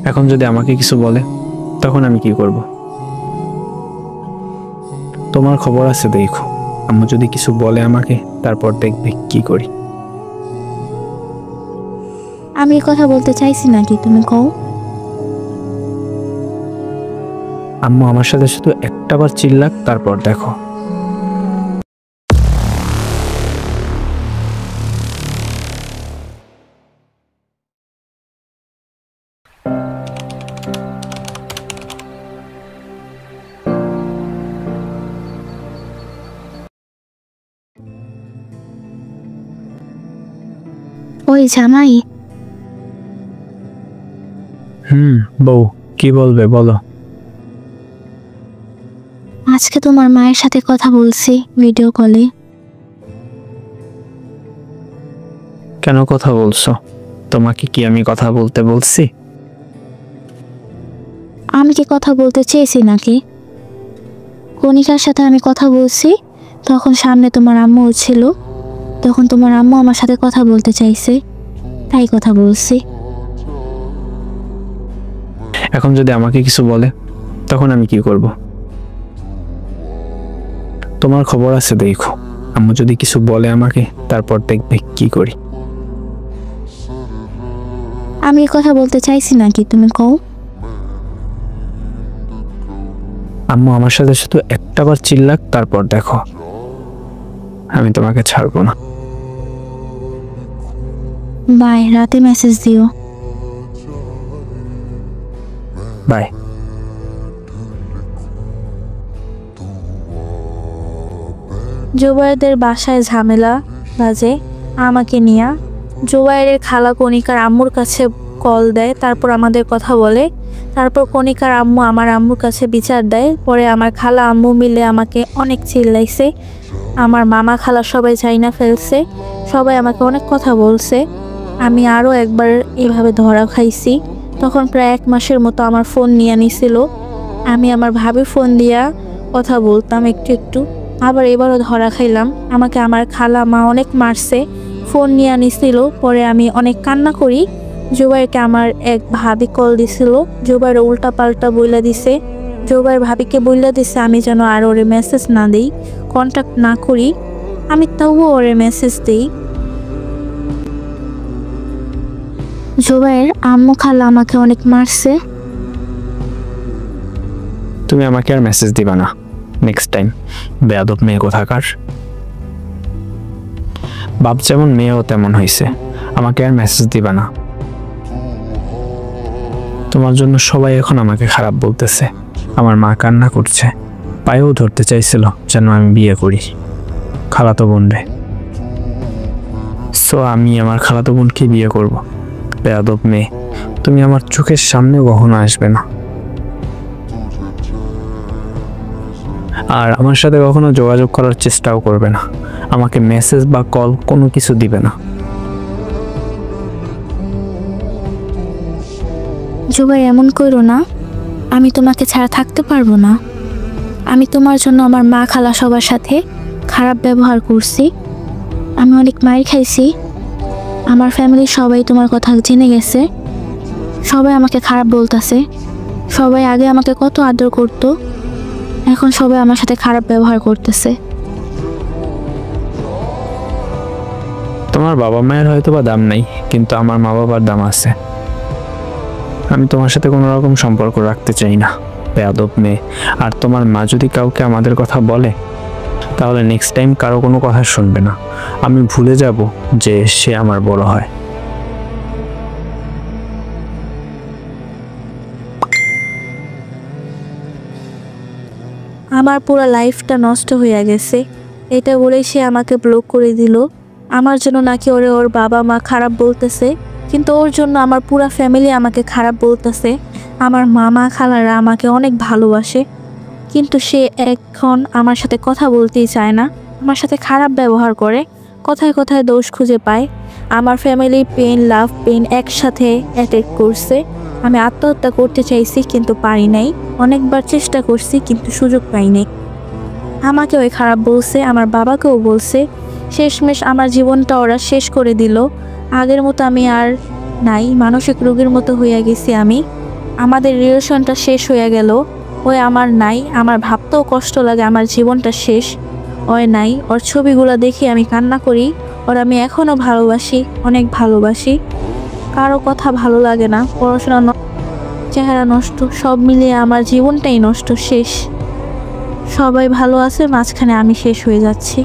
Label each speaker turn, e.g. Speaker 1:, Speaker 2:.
Speaker 1: এখন যদি আমাকে কিছু বলে তখন আমি কি করব? তোমার খবর আছে দেখো, আম্মু যদি কিছু বলে আমাকে, তারপর দেখবে কি করি।
Speaker 2: আমি কথা বলতে চাইছি নাকি, তুমি কও।
Speaker 1: আম্মু আমার সাথে শুধু একটাবার চিল্লাক, তারপর দেখো।
Speaker 2: ওই জামাই,
Speaker 1: বউ কি বলবে বলো।
Speaker 2: আজকে তোমার মায়ের সাথে কথা বলছি ভিডিও কলে।
Speaker 1: কেন কথা বলছো? তোমাকে কি আমি কথা বলতে বলছি?
Speaker 2: আমি কি কথা বলতে চেয়েছি নাকি? কণিকার সাথে আমি কথা বলছি, তখন সামনে তোমার আম্মু ছিল, তখন তোমার আম্মু আমার সাথে কথা বলতে চাইছে, তাই কথা বলছি।
Speaker 1: এখন যদি আমাকে কিছু বলে তখন আমি কি করব? তোমার খবর আছে দেখো, আম্মু যদি কিছু বলে আমাকে, তারপর দেখবে কি করি।
Speaker 2: আমি কথা বলতে চাইছি নাকি, তুমি কও।
Speaker 1: আম্মু আমার সাথে শুধু একটাবার চিল্লাক, তারপর দেখো। আমি তোমাকে ছাড়বো না।
Speaker 2: বাই, রাতে মেসেজ দিও।
Speaker 1: বাই।
Speaker 2: জুবাইরদের বাসায় ঝামেলা বাজে আমাকে নিয়ে। জুবাইরের খালা কণিকার আম্মুর কাছে কল দেয়, তারপর আমাদের কথা বলে। তারপর কণিকার আম্মু আমার আম্মুর কাছে বিচার দেয়। পরে আমার খালা আম্মু মিলে আমাকে অনেক চিল্লাইছে। আমার মামা খালা সবাই চাইনা ফেলছে, সবাই আমাকে অনেক কথা বলছে। আমি আরও একবার এভাবে ধরা খাইছি। তখন প্রায় 1 মাসের মতো আমার ফোন নিয়ে নিছিল। আমি আমার ভাবির ফোন দিয়া কথা বলতাম একটু একটু। আবার এবারও ধরা খাইলাম। আমাকে আমার খালা মা অনেক মারছে, ফোন নিয়ে নিছিল। পরে আমি অনেক কান্না করি। জুবাইরকে আমার এক ভাবি কল দিছিল, জুবাইর উল্টা পাল্টা বইলা দিছে। জুবাইর ভাবিকে বইলা দিছে আমি যেন আর ওরে মেসেজ না দিই, কন্ট্যাক্ট না করি। আমি তবুও ওরে মেসেজ দিই। জুবাইর আম্মু খালা আমাকে অনেক মারছে।
Speaker 1: তুমি আমাকে আর মেসেজ দিবা না নেক্সট টাইম, বেয়াদব মেয়ে কোথাকার। বাপ যেমন মেয়েও তেমন হয়েছে, আমাকে আর মেসেজ দিবা না। তোমার জন্য সবাই এখন আমাকে খারাপ বলতেছে। আমার মা কান্না করছে, পায়েও ধরতে চাইছিল যেন আমি বিয়ে করি খালাতো বোনরে। সো আমি আমার খালাতো বোনকে বিয়ে করব। বেয়াদব মেয়ে, তুমি আমার চোখের সামনে কখনো আসবে না, আর আমার সাথে কখনো যোগাযোগ করার চেষ্টাও করবে না। আমাকে মেসেজ বা কল কোনো কিছু দিবে না।
Speaker 2: জুবাইর এমন করো না, আমি তোমাকে ছাড়া থাকতে পারবো না। আমি তোমার জন্য আমার মা খালা সবার সাথে খারাপ ব্যবহার করছি, আমি অনেক মার খাইছি। আমার ফ্যামিলির সবাই তোমার কথা জেনে গেছে, সবাই আমাকে খারাপ বলতেছে। সবাই আগে আমাকে কত আদর করতো, এখন সবাই আমার সাথে খারাপ ব্যবহার করতেছে।
Speaker 1: তোমার বাবা মায়ের হয়তো বা দাম নাই, কিন্তু আমার মা বাবার দাম আছে। আমি তোমার সাথে কোনো রকম সম্পর্ক রাখতে চাই না, বেয়াদব মেয়ে। আর তোমার মা যদি কাউকে আমাদের কথা বলে, তাহলে নেক্সট টাইম কারো কোনো কথা শুনবে না। আমি ভুলে যাব যে সে আমার বড় হয়।
Speaker 2: আমার পুরো লাইফটা নষ্ট হয়ে গেছে, এটা বলেই সে আমাকে ব্লক করে দিল। আমার জন্য নাকি ওর বাবা মা খারাপ বলতেছে, কিন্তু ওর জন্য আমার পুরা ফ্যামিলি আমাকে খারাপ বলতেছে। আমার মামা খালারা আমাকে অনেক ভালোবাসে, কিন্তু সে এখন আমার সাথে কথা বলতেই চায় না, আমার সাথে খারাপ ব্যবহার করে, কথায় কথায় দোষ খুঁজে পায়। আমার ফ্যামিলি পেন লাভ পেন একসাথে অ্যাটাক করছে। আমি আত্মহত্যা করতে চাইছি কিন্তু পারি নাই, অনেকবার চেষ্টা করছি কিন্তু সুযোগ পাই নাই। আমাকে ওই খারাপ বলছে, আমার বাবাকেও বলছে। শেষমেশ আমার জীবনটা ওরা শেষ করে দিল। আগের মতো আমি আর নাই, মানসিক রোগীর মতো হয়ে গেছি আমি। আমাদের রিলেশনটা শেষ হয়ে গেল, ওই আমার নাই, আমার ভাবতেও কষ্ট লাগে আমার জীবনটা শেষ। ওই নাই, ওর ছবিগুলো দেখি আমি কান্না করি। ওর আমি এখনও ভালোবাসি, অনেক ভালোবাসি। কারো কথা ভালো লাগে না, পড়াশোনা চেহারা নষ্ট, সব মিলিয়ে আমার জীবনটাই নষ্ট, শেষ। সবাই ভালো আছে, মাঝখানে আমি শেষ হয়ে যাচ্ছি।